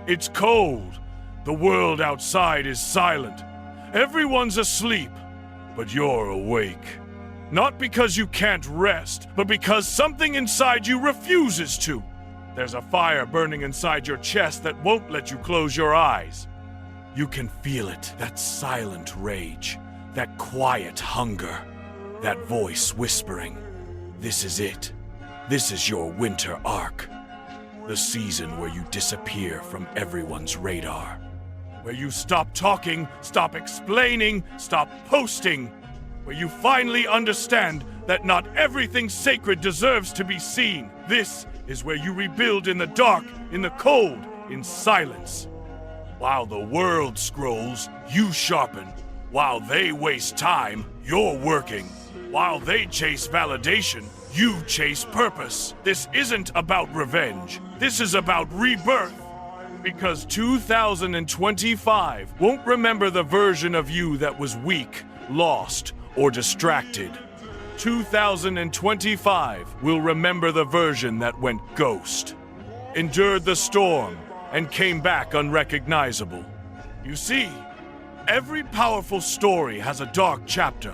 It's cold. The world outside is silent. Everyone's asleep, but you're awake. Not because you can't rest, but because something inside you refuses to. There's a fire burning inside your chest that won't let you close your eyes. You can feel it, that silent rage, that quiet hunger, that voice whispering, "This is it. This is your winter arc." The season where you disappear from everyone's radar. Where you stop talking, stop explaining, stop posting. Where you finally understand that not everything sacred deserves to be seen. This is where you rebuild in the dark, in the cold, in silence. While the world scrolls, you sharpen. While they waste time, you're working. While they chase validation, you chase purpose. This isn't about revenge. This is about rebirth. Because 2025 won't remember the version of you that was weak, lost, or distracted. 2025 will remember the version that went ghost, endured the storm, and came back unrecognizable. You see, every powerful story has a dark chapter.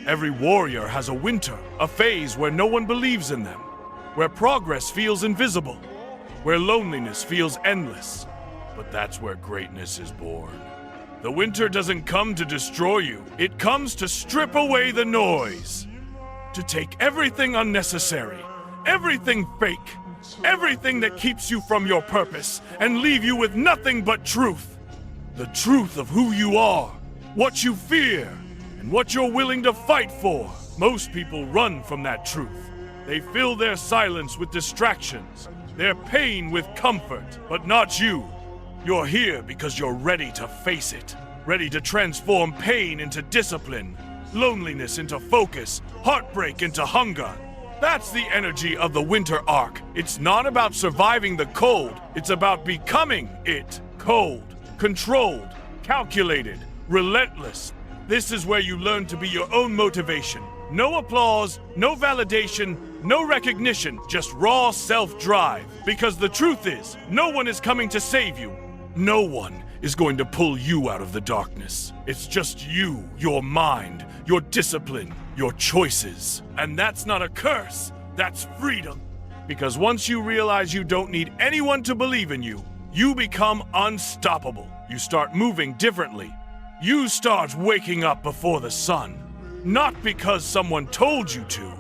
Every warrior has a winter, a phase where no one believes in them, where progress feels invisible, where loneliness feels endless. But that's where greatness is born. The winter doesn't come to destroy you. It comes to strip away the noise. To take everything unnecessary, everything fake, everything that keeps you from your purpose, and leave you with nothing but truth. The truth of who you are, what you fear, and what you're willing to fight for. Most people run from that truth. They fill their silence with distractions, their pain with comfort, but not you. You're here because you're ready to face it, ready to transform pain into discipline, loneliness into focus, heartbreak into hunger. That's the energy of the winter arc. It's not about surviving the cold, it's about becoming it. Cold, controlled, calculated, relentless. This is where you learn to be your own motivation. No applause, no validation, no recognition, just raw self-drive. Because the truth is, no one is coming to save you. No one is going to pull you out of the darkness. It's just you, your mind, your discipline, your choices. And that's not a curse, that's freedom. Because once you realize you don't need anyone to believe in you, you become unstoppable. You start moving differently. You start waking up before the sun. Not because someone told you to,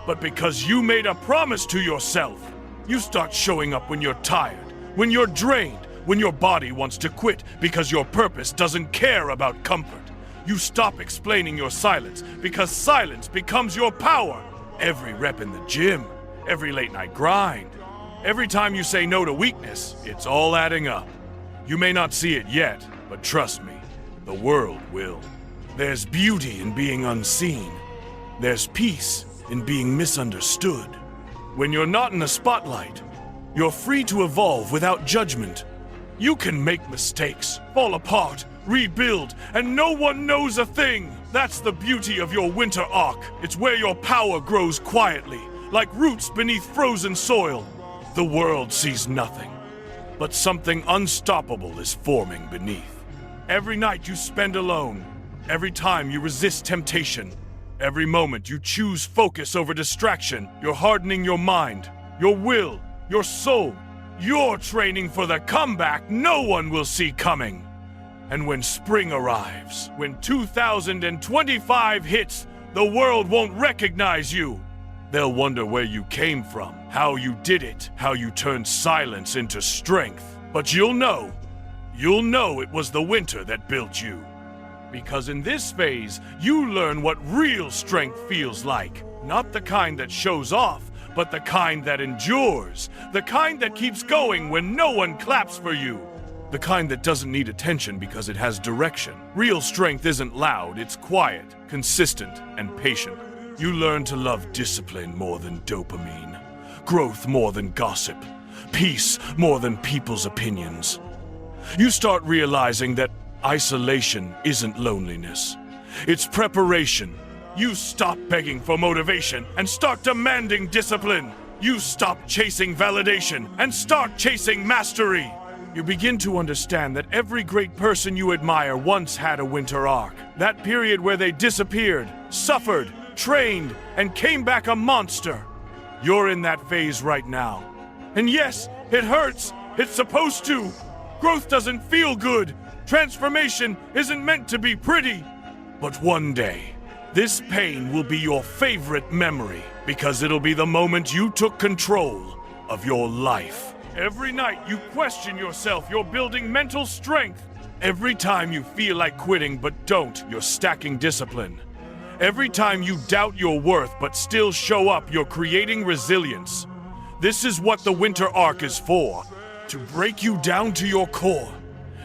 but because you made a promise to yourself. You start showing up when you're tired, when you're drained, when your body wants to quit because your purpose doesn't care about comfort. You stop explaining your silence because silence becomes your power. Every rep in the gym, every late night grind, every time you say no to weakness, it's all adding up. You may not see it yet, but trust me, the world will. There's beauty in being unseen. There's peace in being misunderstood. When you're not in the spotlight, you're free to evolve without judgment. You can make mistakes, fall apart, rebuild, and no one knows a thing. That's the beauty of your winter arc. It's where your power grows quietly, like roots beneath frozen soil. The world sees nothing, but something unstoppable is forming beneath. Every night you spend alone, every time you resist temptation, every moment you choose focus over distraction, you're hardening your mind, your will, your soul. You're training for the comeback no one will see coming. And when spring arrives, when 2025 hits, the world won't recognize you. They'll wonder where you came from, how you did it, how you turned silence into strength. But you'll know it was the winter that built you. Because in this phase, you learn what real strength feels like. Not the kind that shows off, but the kind that endures. The kind that keeps going when no one claps for you. The kind that doesn't need attention because it has direction. Real strength isn't loud, it's quiet, consistent, and patient. You learn to love discipline more than dopamine, growth more than gossip, peace more than people's opinions. You start realizing that isolation isn't loneliness. It's preparation. You stop begging for motivation and start demanding discipline. You stop chasing validation and start chasing mastery. you begin to understand that every great person you admire once had a winter arc. That period where they disappeared, suffered, trained, and came back a monster. You're in that phase right now. And yes, it hurts. It's supposed to. Growth doesn't feel good. Transformation isn't meant to be pretty. But one day, this pain will be your favorite memory, because it'll be the moment you took control of your life. Every night you question yourself, you're building mental strength. Every time you feel like quitting but don't, you're stacking discipline. Every time you doubt your worth but still show up, you're creating resilience. This is what the winter arc is for, to break you down to your core,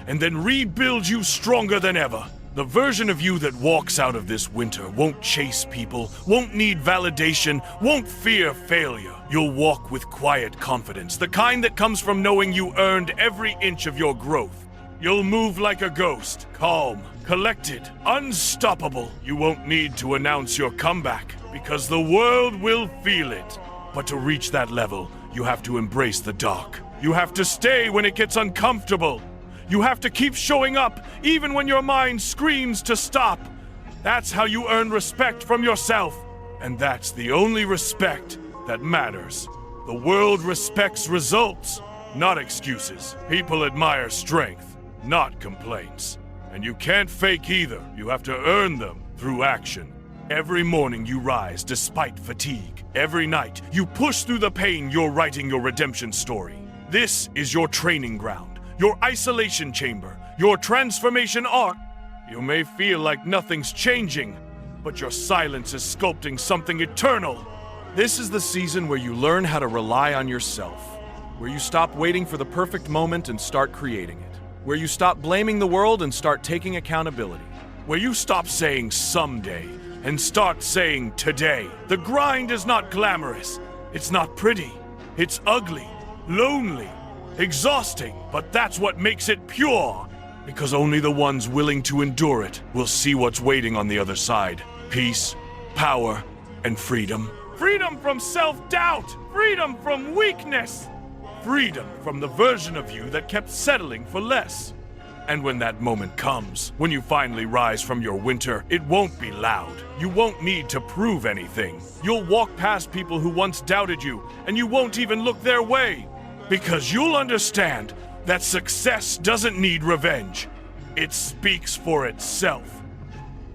and then rebuild you stronger than ever. The version of you that walks out of this winter won't chase people, won't need validation, won't fear failure. You'll walk with quiet confidence, the kind that comes from knowing you earned every inch of your growth. You'll move like a ghost, calm, collected, unstoppable. You won't need to announce your comeback, because the world will feel it. But to reach that level, you have to embrace the dark. You have to stay when it gets uncomfortable. You have to keep showing up, even when your mind screams to stop. That's how you earn respect from yourself. And that's the only respect that matters. The world respects results, not excuses. People admire strength, not complaints. And you can't fake either. You have to earn them through action. Every morning you rise despite fatigue. Every night you push through the pain. You're writing your redemption story. This is your training ground, your isolation chamber, your transformation arc. You may feel like nothing's changing, but your silence is sculpting something eternal. This is the season where you learn how to rely on yourself, where you stop waiting for the perfect moment and start creating it, where you stop blaming the world and start taking accountability, where you stop saying someday and start saying today. The grind is not glamorous, it's not pretty, it's ugly, lonely, exhausting, but that's what makes it pure, because only the ones willing to endure it will see what's waiting on the other side. Peace, power, and freedom. Freedom from self-doubt, freedom from weakness, freedom from the version of you that kept settling for less. And when that moment comes, when you finally rise from your winter, it won't be loud. You won't need to prove anything. You'll walk past people who once doubted you, and you won't even look their way. Because you'll understand that success doesn't need revenge. It speaks for itself.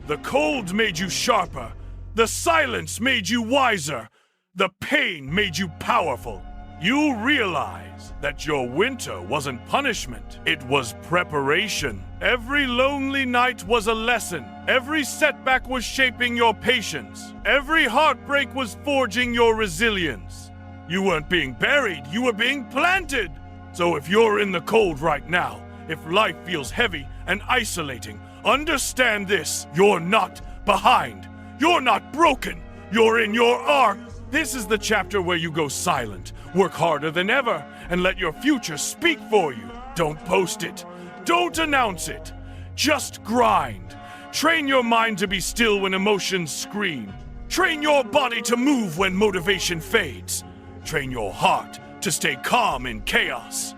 The cold made you sharper. The silence made you wiser. The pain made you powerful. You'll realize that your winter wasn't punishment. It was preparation. Every lonely night was a lesson. Every setback was shaping your patience. Every heartbreak was forging your resilience. You weren't being buried, you were being planted. So if you're in the cold right now, if life feels heavy and isolating, understand this: you're not behind. You're not broken. You're in your arc. This is the chapter where you go silent, work harder than ever, and let your future speak for you. Don't post it. Don't announce it. Just grind. Train your mind to be still when emotions scream. Train your body to move when motivation fades. Train your heart to stay calm in chaos.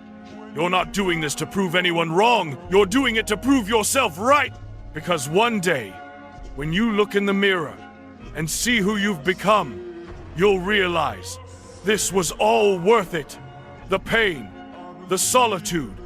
You're not doing this to prove anyone wrong. You're doing it to prove yourself right. Because one day, when you look in the mirror and see who you've become, you'll realize this was all worth it. The pain, the solitude,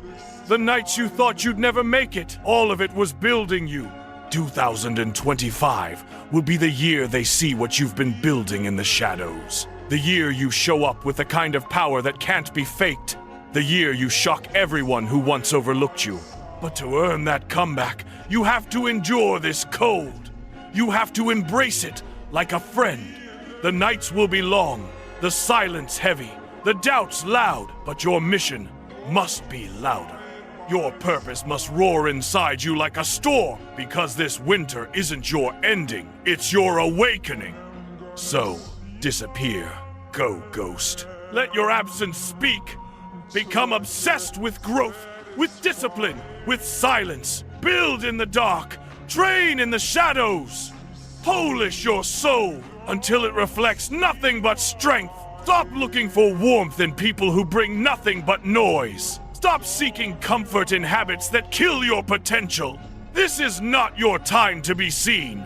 the nights you thought you'd never make it, all of it was building you. 2025 will be the year they see what you've been building in the shadows. The year you show up with the kind of power that can't be faked. The year you shock everyone who once overlooked you. But to earn that comeback, you have to endure this cold. You have to embrace it like a friend. The nights will be long, the silence heavy, the doubts loud, but your mission must be louder. Your purpose must roar inside you like a storm, because this winter isn't your ending, it's your awakening. So, disappear. Go, ghost. Let your absence speak. Become obsessed with growth, with discipline, with silence. Build in the dark. Train in the shadows. Polish your soul until it reflects nothing but strength. Stop looking for warmth in people who bring nothing but noise. Stop seeking comfort in habits that kill your potential. This is not your time to be seen.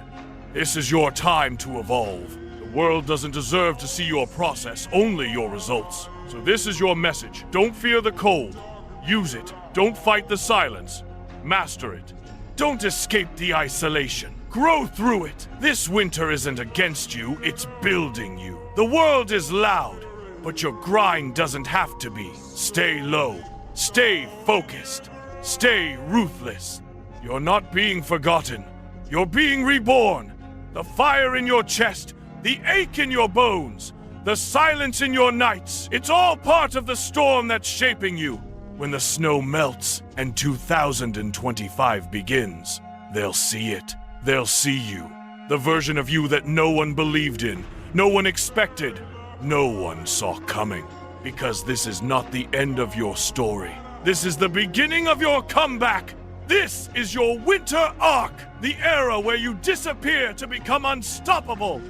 This is your time to evolve. The world doesn't deserve to see your process, only your results. So this is your message. Don't fear the cold. Use it. Don't fight the silence. Master it. Don't escape the isolation. Grow through it. This winter isn't against you, it's building you. The world is loud, but your grind doesn't have to be. Stay low. Stay focused. Stay ruthless. You're not being forgotten. You're being reborn. The fire in your chest, the ache in your bones, the silence in your nights. It's all part of the storm that's shaping you. When the snow melts and 2025 begins, they'll see it. They'll see you. The version of you that no one believed in, no one expected, no one saw coming. Because this is not the end of your story. This is the beginning of your comeback. This is your winter arc. The era where you disappear to become unstoppable.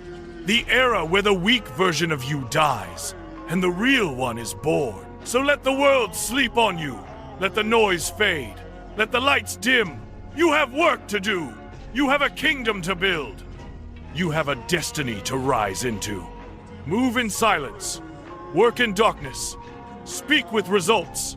The era where the weak version of you dies and the real one is born. So let the world sleep on you. Let the noise fade. Let the lights dim. You have work to do. You have a kingdom to build. You have a destiny to rise into. Move in silence. Work in darkness. Speak with results.